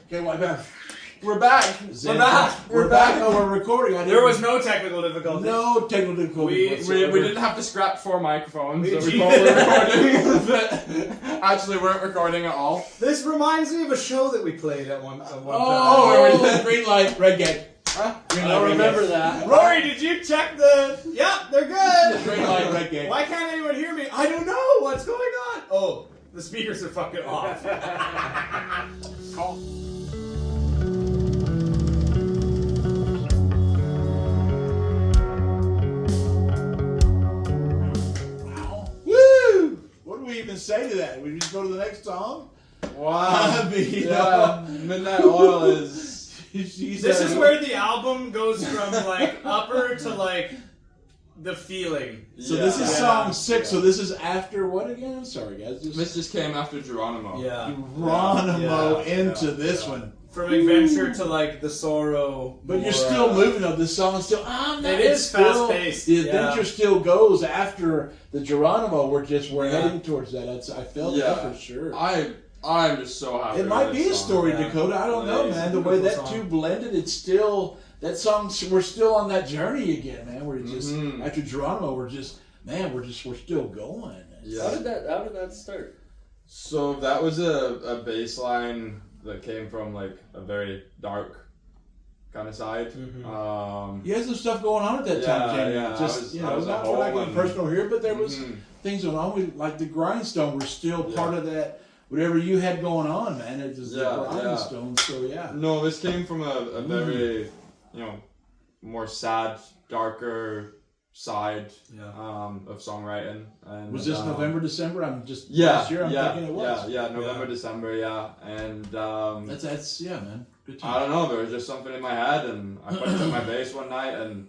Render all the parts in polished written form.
Okay, what about? We're back. We're back. Oh, we're recording. There was no technical difficulty. no technical difficulty. We didn't have to scrap 4 microphones. So we We- thought we were recording, but actually weren't recording at all. This reminds me of a show that we played at one time. Oh, green light, red gate. Huh? Green I light, don't red remember gate. that. Rory, did you check the... Yep, they're good. Green light, red gate. Why can't anyone hear me? I don't know. What's going on? Oh, the speakers are fucking off. Call. Wow. Woo! What do we even say to that? We just go to the next song? Wow. I mean, Yeah, Midnight Oil is... This is where the album goes from like upper to like the feeling. So this is Yeah. song 6. So this is after what again? I'm sorry, guys. This just came after Geronimo. Yeah. Geronimo Yeah. into Yeah. this Yeah. one. From adventure to like the sorrow. But you're more, still moving though. This song is still. It is fast-paced, The yeah. adventure still goes after the Geronimo. We're Yeah. heading towards that. I felt that for sure. I'm just so happy. It might with be this a song. story, yeah. Dakota. I don't know, It's a man. The way that beautiful two song. blended, it's still that song. We're still on that journey again, man. We're just Mhm. after Geronimo. We're still going. Yeah. How did that start? So that was a bass line that came from like a very dark kind of side. Mhm. You had some stuff going on at that time, Jamie. Yeah, I Just was- I was not at for like home anything and- personal here, but there was Mhm. things going on. We like the grindstone. We're still part of that. Whatever you had going on, man. It was Yeah, the grindstone. So yeah. No, this came from a very, more sad, darker side Yeah. of songwriting. And, Was this November, December? I'm just Yeah, this year. I'm thinking it was. yeah, November, December, yeah, and That's yeah, man. Good I time. don't know, there was just something in my head, and I picked up my bass one night, and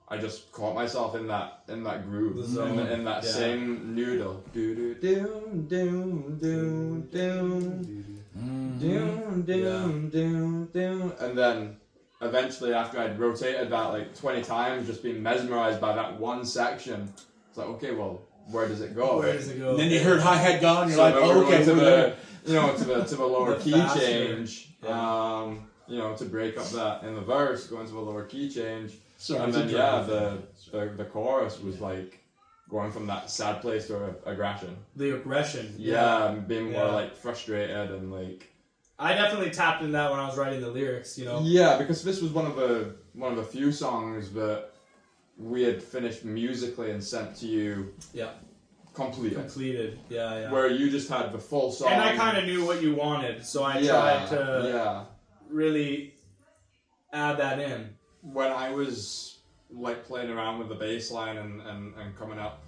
I just caught myself in that groove, The zone. in that Yeah. same noodle. Do do do do do do. Doom, doom, doom, doom. And then eventually, after I'd rotated that like 20 times, just being mesmerized by that one section, it's like, okay, well, where does it go? Where does it go? And then you heard hi-hat gone. You're So like, then oh, we're okay, going to we're the, there. to the lower The key faster. change. Yeah. To break up that in the verse, going to a lower key change. Sorry, And it's a then drama. the chorus was like going from that sad place to aggression. The aggression. Yeah, and being more Yeah. like frustrated and like. I definitely tapped in that when I was writing the lyrics. Yeah, because this was one of the few songs that we had finished musically and sent to you. Yeah. Completed. Completed. Yeah. Where you just had the full song. And I kind of knew what you wanted, so I tried to really add that in. When I was like playing around with the bass line and coming up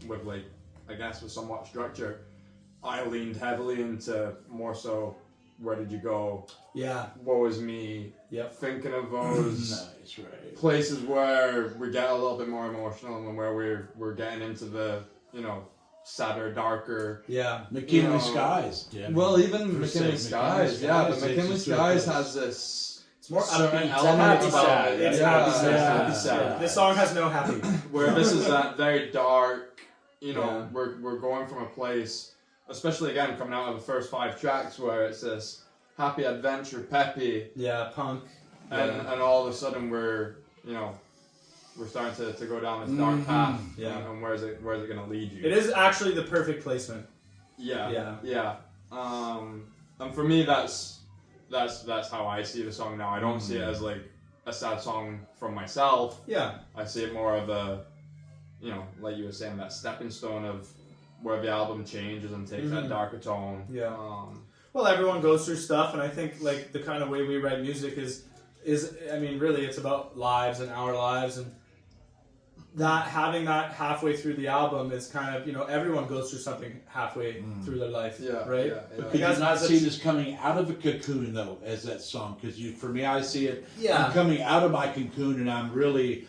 with like, I guess with somewhat structure, I leaned heavily into more so, where did you go? Yeah. What was me? Yep. Thinking of those Nice, right. places where we get a little bit more emotional and where we're getting into the, sadder, darker. Yeah. McKinley Skies. Yeah. Well, even Per se, McKinley Skies, yeah, but it's McKinley just Skies like has this It's more certain upbeat. element happy about sad. it. It's yeah, happy sad. it's Yeah. happy sad. This song has no happy. Where this is that very dark, Yeah. we're going from a place, especially again coming out of the first 5 tracks where it's this happy adventure, peppy, Yeah, punk. and all of a sudden we're starting to go down this dark path. Yeah. And where's it gonna lead you? It is actually the perfect placement. Yeah. And for me, that's how I see the song now. I don't see it as like a sad song from myself. Yeah. I see it more of a, like you were saying, that stepping stone of where the album changes and takes that darker tone. Yeah. Well, everyone goes through stuff, and I think like the kind of way we write music is I mean, really, it's about lives and our lives, and that having that halfway through the album is kind of everyone goes through something halfway through their life, Yeah, right? yeah, yeah. Could you As- not as a- see this coming out of a cocoon though, as that song? Because for me, I see it. Yeah. I'm coming out of my cocoon, and I'm really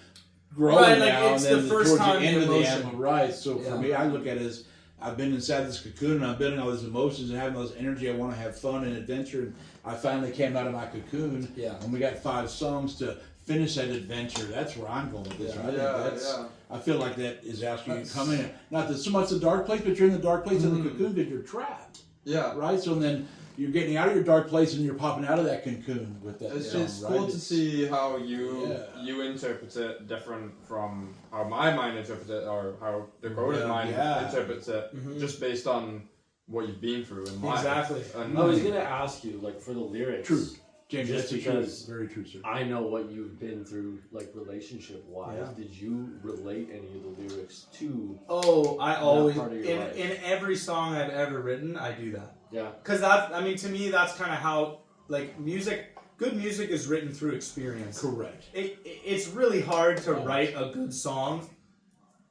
growing Right, like, now. it's and then the first towards time the end the of the emotion. album, right? So Yeah. for me, I look at it as I've been inside this cocoon, and I've been in all these emotions and having those energy. I want to have fun and adventure, and I finally came out of my cocoon. Yeah. And we got 5 songs to finish that adventure. That's where I'm going with this. Yeah. I think that's. Yeah. I feel like that is asking you to come in. Not that so much the dark place, but you're in the dark place of the cocoon because you're trapped. Yeah. Right? So then you're getting out of your dark place and you're popping out of that cocoon with that. It's song, just right? cool to It's- see how you Yeah. interpret it different from how my mind interprets it or how Dakota's mind Yeah. interprets it, just based on what you've been through in life. Exactly. And I was gonna ask you, like, for the lyrics. True. Jamie, Just that's because very true, sir. I know what you've been through, like, relationship-wise. Yeah. Did you relate any of the lyrics to? Oh, I always part of your in life. in every song I've ever written, I do that. Yeah. Because that, I mean, to me, that's kind of how, like, music. Good music is written through experience. Correct. It's really hard to write a good song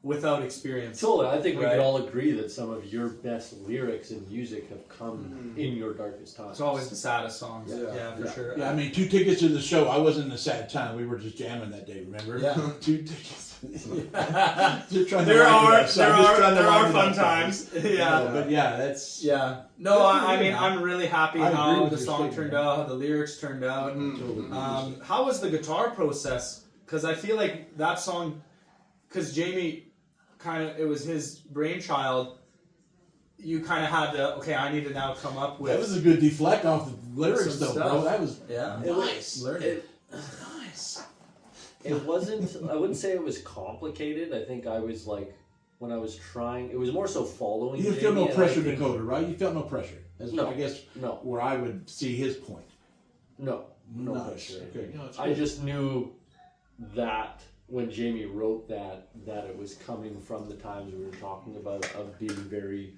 without experience. Totally. I think we Right. can all agree that some of your best lyrics in music have come in your darkest times. It's always the saddest songs. Yeah. Yeah, for sure. Yeah, I mean, 2 tickets to the show. I wasn't in a sad time. We were just jamming that day. Remember? Yeah. 2 tickets. Just trying to There lighten it are up, son. Just trying to there are lighten it fun up, times. son. Yeah. But yeah, that's Yeah. No, I mean, I'm really happy I agree how with the your song statement, turned man. out, how the lyrics turned out. totally. How was the guitar process? Because I feel like that song, because Jamie, it was his brainchild. You kind of had to, okay, I need to now come up with. that was a good deflect off the lyrics, Some though, stuff. bro. That was Yeah. nice. Learn It, Nice. it wasn't, I wouldn't say it was complicated. I think I was like, when I was trying, it was more so following You feel Jamie, no and pressure, I think- Dakota, right? You felt no pressure. That's No. I guess No, where I would see his point. no Nice. pressure. Okay. No, it's I good. just knew that when Jamie wrote that it was coming from the times we were talking about of being very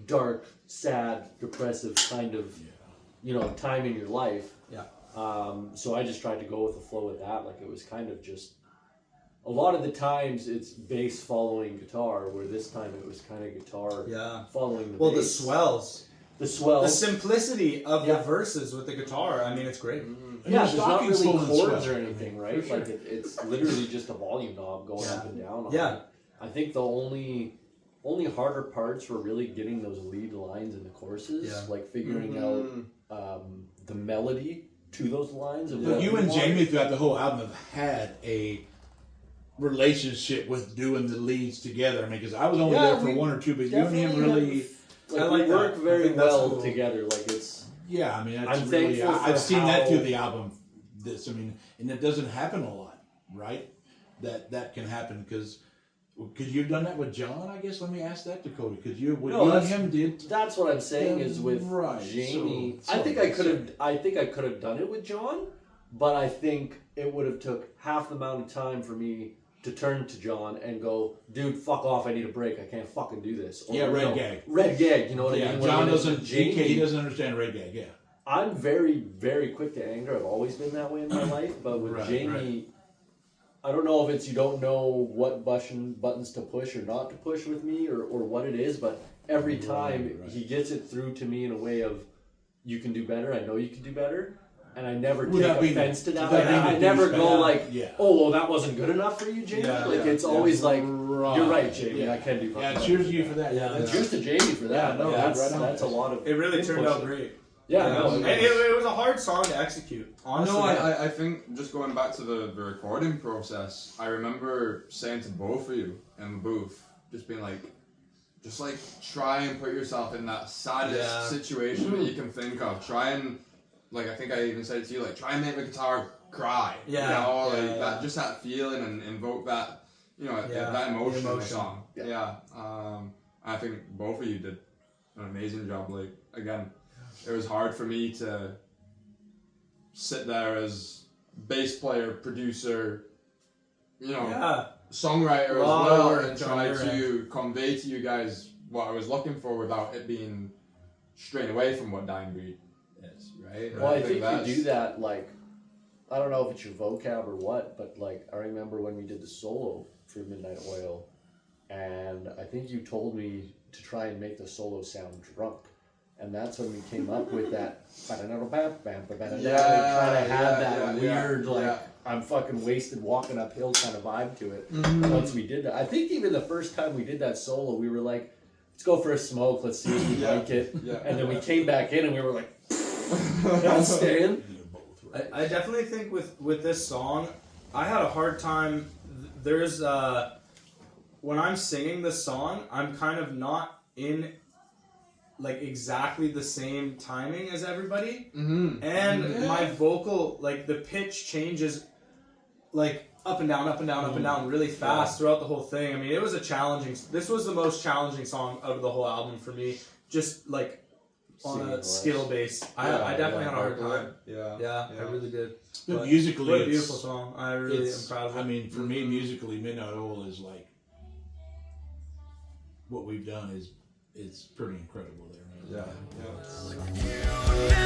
dark, sad, depressive kind of, time in your life. Yeah. So I just tried to go with the flow with that. Like, it was kind of just, a lot of the times it's bass following guitar, where this time it was kind of guitar Yeah. following the Well, the bass. swells. The swell. The simplicity of Yeah. the verses with the guitar. I mean, it's great. And Yeah, your there's not stocking's really full and chords swell. or anything, For right? sure. Like, it's literally just a volume knob going Yeah. up and down. On Yeah. it. I think the only harder parts were really getting those lead lines in the choruses, Yeah. like figuring out the melody to those lines. And But what you we and wanted. Jamie throughout the whole album have had a relationship with doing the leads together. I mean, because I was only Yeah, there for we 1 or 2, but you and him Definitely really, have- like, I like we work that. I very think that's well cool. together. Like, it's yeah. I mean, that's I'm really. thankful for I've seen that how- through the album. And it doesn't happen a lot, right? That can happen because you've done that with John. I guess let me ask that, Dakota, because what No, you and that's- him did. that's what I'm saying is with Right, Jamie. so- I think I could have done it with John, but I think it would have took half the amount of time for me to turn to John and go, dude, fuck off, I need a break, I can't fucking do this. Or, Yeah, red no, gag. Red gag, you know what I Yeah, mean? John When it's doesn't. with Jamie, He doesn't understand red gag. Yeah. I'm very, very quick to anger. I've always been that way in my life. But with Right, Jamie, right. I don't know if it's you don't know what buttons to push or not to push with me or what it is, but every time right. he gets it through to me in a way of, you can do better, I know you can do better. And I never Without take being- offense to that. without Like, I being never douchebag. go like, Yeah. oh, well, that wasn't good enough for you, Jamie. Yeah, like, yeah, it's always like, Right. you're right, Jamie, Yeah. I can do Yeah, fucking cheers better. to you for that. Yeah, that's- cheers to Jamie for that. Yeah, no, Like, right on. that's a lot of. It really turned out input. great. Yeah, Yeah. no, And it was a hard song to execute. Honestly. No, I think just going back to the recording process, I remember saying to both of you in the booth, just being like, just like try and put yourself in that saddest Yeah. situation that you can think of. Try and, like, I think I even said it to you, like, try and make the guitar cry. Yeah. You know, like Yeah, yeah. that, just that feeling and invoke that, Yeah, that emotion in the emotion. song. Yeah. Yeah. I think both of you did an amazing job. Like, again, it was hard for me to sit there as bass player, producer, Yeah. songwriter as Lot of well, work and on try your to convey to you guys what I was looking for without it being straying away from what Dying Breed is, right? Well, I think that's- you do that, like, I don't know if it's your vocab or what, but, like, I remember when we did the solo for Midnight Oil, and I think you told me to try and make the solo sound drunk. And that's when we came up with that. Kind of had that weird, like, I'm fucking wasted walking uphill kind of vibe to it. Once we did that, I think even the first time we did that solo, we were like, let's go for a smoke, let's see if we like it. Yeah. And then we came back in and we were like, that's staying. I definitely think with this song, I had a hard time. There's when I'm singing this song, I'm kind of not in like exactly the same timing as everybody, Mm-hmm. and Yeah. my vocal, like the pitch changes, like up and down, up and down, up and down, really fast throughout the whole thing. I mean, it was a challenging. This was the most challenging song out of the whole album for me. Just like on a Singing-wise. skill base, I definitely had a hard time. Yeah. I really did. But But musically, what a it's, beautiful song! I really am it's- proud of it. I mean, for me, musically, Midnight Oil is like what we've done is it's pretty incredible there, man. Yeah.